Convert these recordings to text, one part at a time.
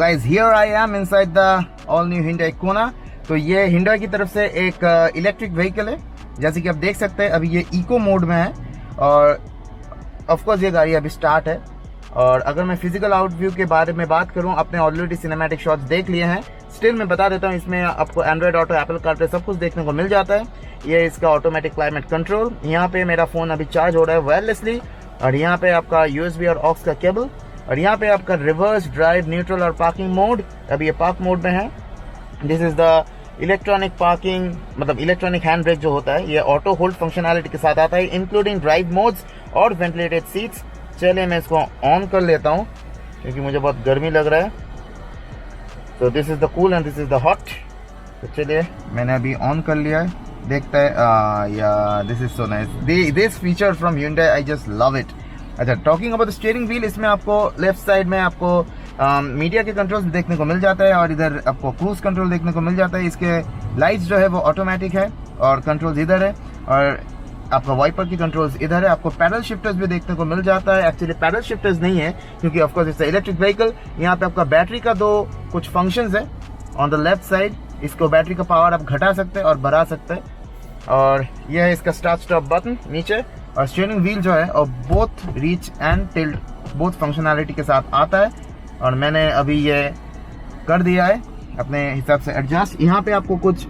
Guys here I am inside the all new Hyundai Kona। तो ये Hyundai की तरफ से एक इलेक्ट्रिक व्हीकल है। जैसे कि आप देख सकते हैं अभी ये इको मोड में है और ऑफ कोर्स ये गाड़ी अभी स्टार्ट है। और अगर मैं फिजिकल आउटव्यू के बारे में बात करूं, आपने ऑलरेडी सिनेमैटिक शॉट्स देख लिए हैं। स्टिल मैं बता देता हूं, इसमें आपको एंड्रॉयड ऑटो, एप्पल कारप्ले सब कुछ देखने को मिल जाता है। ये इसका ऑटोमेटिक क्लाइमेट कंट्रोल। यहाँ पे मेरा फोन अभी चार्ज हो रहा है वायरलेसली। और यहाँ पे आपका USB और ऑक्स का केबल। और यहाँ पे आपका रिवर्स, ड्राइव, न्यूट्रल और पार्किंग मोड। अभी ये पार्क मोड में है। This is the electronic parking, मतलब इलेक्ट्रॉनिक हैंड ब्रेक जो होता है, ये ऑटो होल्ड फंक्शनैलिटी के साथ आता है, इंक्लूडिंग ड्राइव मोड्स और वेंटिलेटेड सीट्स। चलिए मैं इसको ऑन कर लेता हूँ क्योंकि मुझे बहुत गर्मी लग रहा है। तो this is the cool and this is the hot. तो चलिए मैंने अभी ऑन कर लिया है, देखता है। या this is so nice, this feature from Hyundai, I just love it. अच्छा, talking about the steering wheel, इसमें आपको लेफ्ट साइड में आपको मीडिया के कंट्रोल्स देखने को मिल जाता है और इधर आपको क्रूज कंट्रोल देखने को मिल जाता है। इसके लाइट्स जो है वो ऑटोमेटिक है और कंट्रोल्स इधर है और आपका वाइपर की कंट्रोल्स इधर है। आपको पैडल शिफ्टर्स भी देखने को मिल जाता है। एक्चुअली पैडल शिफ्टर्स नहीं है क्योंकि of course it's electric vehicle. यहाँ पे आपका बैटरी का दो कुछ फंक्शंस है ऑन द लेफ्ट साइड। इसको बैटरी का पावर आप घटा सकते हैं और बढ़ा सकते हैं। और यह है इसका स्टार्ट स्टॉप बटन नीचे। और स्टीयरिंग व्हील जो है और both reach and tilt both functionality के साथ आता है। और मैंने अभी ये कर दिया है अपने हिसाब से एडजस्ट। यहाँ पे आपको कुछ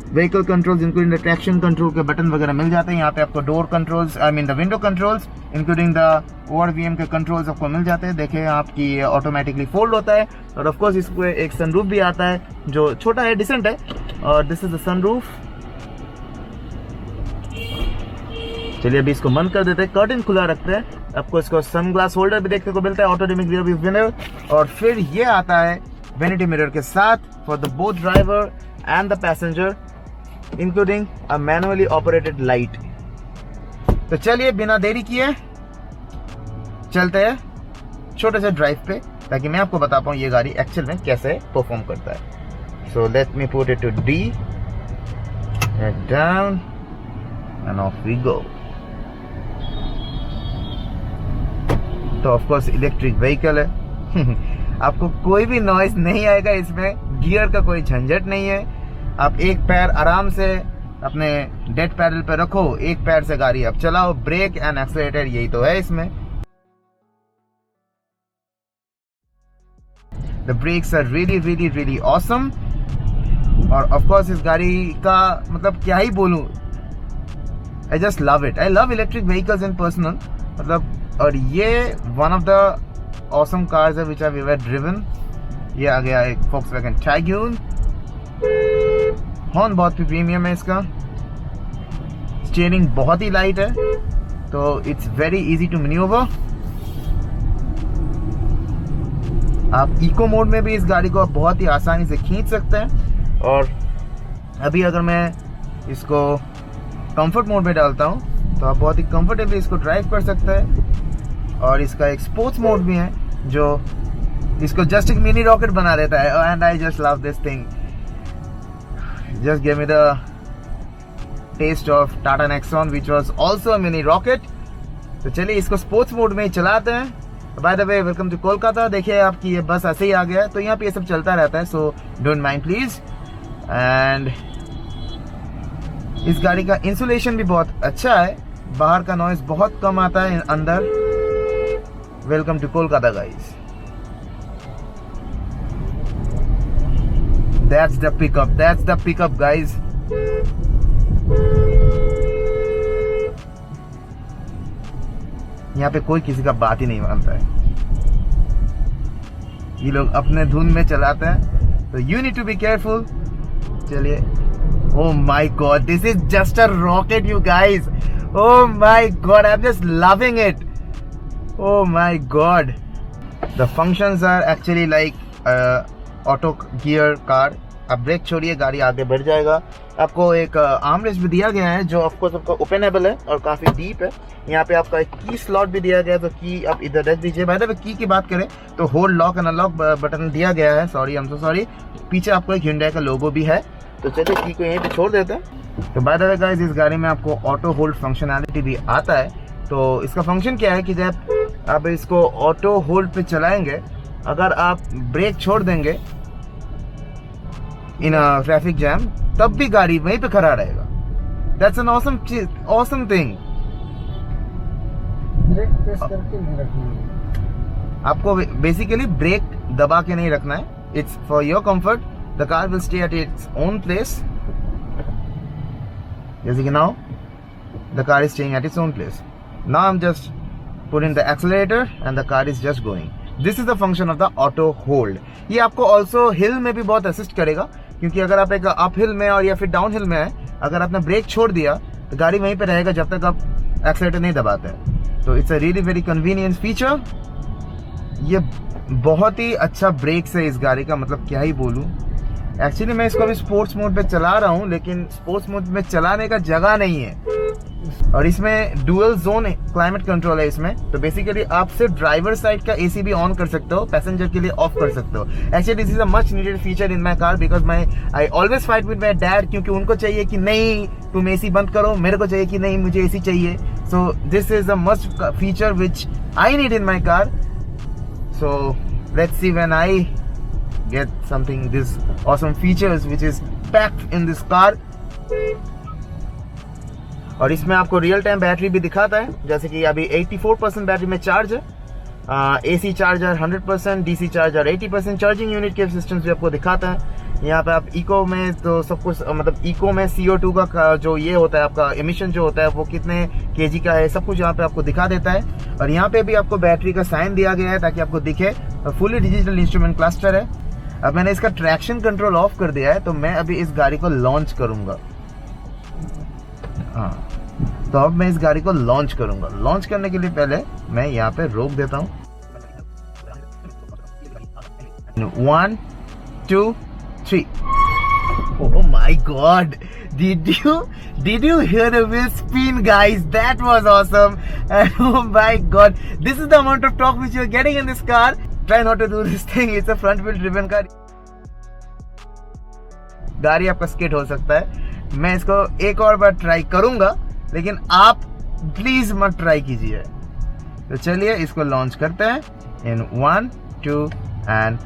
vehicle controls including the traction control के बटन वगैरह मिल जाते हैं। यहाँ पे आपको door controls, I mean the window controls including the ORVM के कंट्रोल्स आपको मिल जाते हैं। देखिए आपकी ये ऑटोमेटिकली फोल्ड होता है। और ऑफ कोर्स इसको एक सनरूफ भी आता है जो छोटा है, डिसेंट है। और दिस इज द सनरूफ। चलिए अभी इसको बंद कर देते हैं, कर्टन खुला रखते हैं। आपको इसको सनग्लास होल्डर भी देखने को मिलता है, auto dimming rear view mirror. और फिर ये आता है वैनिटी मिरर के साथ for the both driver and the passenger, including a manually operated light. तो चलिए बिना देरी किए चलते हैं छोटे से ड्राइव पे, ताकि मैं आपको बता पाऊं ये गाड़ी एक्चुअल में कैसे परफॉर्म करता है। So let me put it to D, head down and off we go। तो ऑफ कोर्स इलेक्ट्रिक व्हीकल है आपको कोई भी नॉइज नहीं आएगा इसमें। गियर का कोई झंझट नहीं है। आप एक पैर आराम से अपने डेड पैडल पे रखो, एक पैर से गाड़ी आप चलाओ। ब्रेक एंड एक्सीलरेटर यही तो है इसमें। The brakes are really really really awesome. और ऑफ कोर्स इस गाड़ी का मतलब क्या ही बोलूं, I just love it. I love electric vehicles in personal, मतलब। और ये one of the awesome cars है विच आई हैव ड्रिवन। ये आ गया एक Volkswagen Tiguan। हॉर्न बहुत ही प्रीमियम है इसका। स्टीयरिंग बहुत ही लाइट है, तो it's very easy to manoeuvre. आप इको मोड में भी इस गाड़ी को आप बहुत ही आसानी से खींच सकते हैं। और अभी अगर मैं इसको कंफर्ट मोड में डालता हूं तो आप बहुत ही कंफर्टेबली इसको ड्राइव कर सकते हैं। और इसका एक स्पोर्ट्स मोड भी है जो इसको जस्ट एक मिनी रॉकेट बना देता है। And I just love this thing, just give me the taste of Tata Nexon which was also a mini rocket. तो चलिए इसको स्पोर्ट्स मोड में ही चलाते हैं। By the way, welcome to Kolkata. देखिए आपकी ये बस ऐसे ही आ गया है, तो यहाँ पे ये सब चलता रहता है, so don't mind please. And इस गाड़ी का इंसुलेशन भी बहुत अच्छा है, बाहर का नॉइज बहुत कम आता है अंदर। Welcome to Kolkata guys. That's the pickup guys। यहाँ पे कोई किसी का बात ही नहीं मानता है, ये लोग अपने धुन में चलाते हैं, तो you need to be careful। चलिए, oh my god, this is just a rocket you guys। oh my god, I'm just loving it। oh my god, the functions are actually like auto gear car. आप break छोड़िए, गाड़ी आगे बढ़ जाएगा। आपको एक armrest भी दिया गया है जो ऑफकोर्स आपका ओपनेबल है और काफ़ी डीप है। यहाँ पे आपका एक की स्लॉट भी दिया गया है, तो की आप इधर रख दीजिए। बाय द वे, की बात करें तो hold, lock and unlock button दिया गया है। Sorry, I am so sorry. पीछे आपको एक Hyundai का लोगो भी है। तो चलिए की को यहीं पे छोड़ देते हैं। तो बाय द वे गाइस, इस गाड़ी में आपको ऑटो होल्ड फंक्शनैलिटी भी आता है। तो इसका फंक्शन क्या है कि जब आप इसको ऑटो होल्ड पे चलाएंगे अगर आप ब्रेक छोड़ देंगे इन ट्रैफिक जैम, तब भी गाड़ी वहीं पे खड़ा रहेगा। That's an awesome thing. Break press करके नहीं रखना है, आपको बेसिकली ब्रेक दबा के नहीं रखना है। It's for your comfort. The car will stay at its own place. जैसे कि now the car is staying at its own place. Now I am just put in the accelerator and the car is just going. This is the function of the auto hold. ये आपको also हिल में भी बहुत assist करेगा, क्योंकि अगर आप एक अप हिल में और या फिर डाउन हिल में है, अगर आपने ब्रेक छोड़ दिया तो गाड़ी वहीं पे रहेगा जब तक आप एक्सेलेरेटर नहीं दबाते हैं। तो it's a really very convenient feature. ये बहुत ही अच्छा ब्रेक्स है इस गाड़ी का, मतलब क्या ही बोलूं। एक्चुअली मैं इसको अभी स्पोर्ट्स मोड पे चला रहा हूं, लेकिन स्पोर्ट्स मोड में चलाने का जगह नहीं है। और इसमें डुअल जोन क्लाइमेट कंट्रोल है इसमें, तो बेसिकली आप सिर्फ ड्राइवर साइड का एसी भी ऑन कर सकते हो, पैसेंजर के लिए ऑफ कर सकते हो। Actually this is a much needed feature in my car, because I always fight with my dad, क्योंकि उनको चाहिए कि नहीं तुम एसी बंद करो, मेरे को चाहिए कि नहीं मुझे एसी चाहिए। So this is a must feature which I need in my car. So let's see when I get something this awesome features which is packed in this car। और इसमें आपको रियल टाइम बैटरी भी दिखाता है, जैसे कि अभी 84% battery में चार्ज है। AC charger 100%, DC charger 80%, charging unit के सिस्टम्स भी आपको दिखाता है। यहाँ पे आप इको में तो सब कुछ, मतलब इको में CO2 का जो ये होता है आपका एमिशन जो होता है वो कितने केजी का है, सब कुछ यहाँ पे आपको दिखा देता है। और यहाँ पे भी आपको बैटरी का साइन दिया गया है ताकि आपको दिखे। फुली डिजिटल इंस्ट्रूमेंट क्लस्टर है। अब मैंने इसका ट्रैक्शन कंट्रोल ऑफ कर दिया है, तो मैं अभी इस गाड़ी को लॉन्च करूंगा। हाँ, तो अब मैं इस गाड़ी को लॉन्च करूंगा। लॉन्च करने के लिए पहले मैं यहाँ पे रोक देता हूँ। 1 2 3। Oh my God! Did you hear the wheel spin, guys? That was awesome! And oh my God, this is the amount of torque which you are getting in this car. Try not to do this thing. It's a front wheel driven car. गाड़ी आपका skid हो सकता है। मैं इसको एक और बार try करूंगा, लेकिन आप प्लीज मत ट्राई कीजिए। तो चलिए इसको लॉन्च करते हैं इन 1 2 and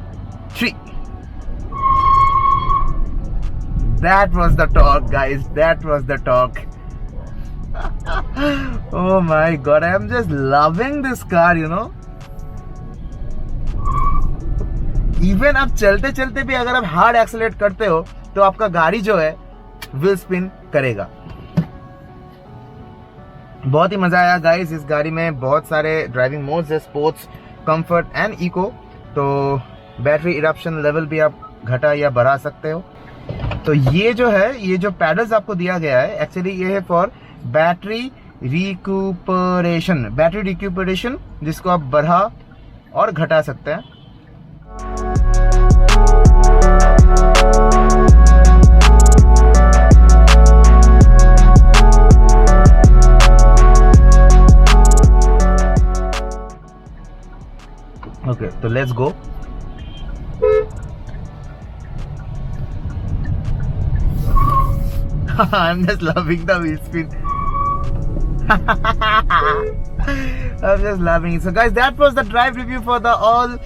3। That was the torque, guys. That was the torque. Oh my God, I am just loving this car, you know. Even आप चलते चलते भी अगर आप हार्ड एक्सेलरेट करते हो तो आपका गाड़ी जो है व्हील स्पिन करेगा। बहुत ही मजा आया गाइस। इस गाड़ी में बहुत सारे ड्राइविंग मोड्स है, स्पोर्ट्स, कंफर्ट एंड इको। तो बैटरी इरप्शन लेवल भी आप घटा या बढ़ा सकते हो। तो ये जो है, ये जो पैडल्स आपको दिया गया है, एक्चुअली ये है फॉर बैटरी रिक्यूपरेशन, जिसको आप बढ़ा और घटा सकते हैं। Okay, so let's go. I'm just loving the wheel spin. I'm just loving it. So guys, that was the drive review for the all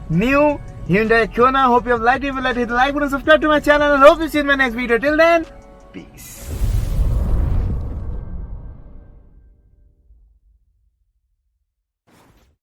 new Hyundai Kona. Hope you have liked it. If you liked it, hit the like button, subscribe to my channel, and hope to see you in my next video. Till then, peace.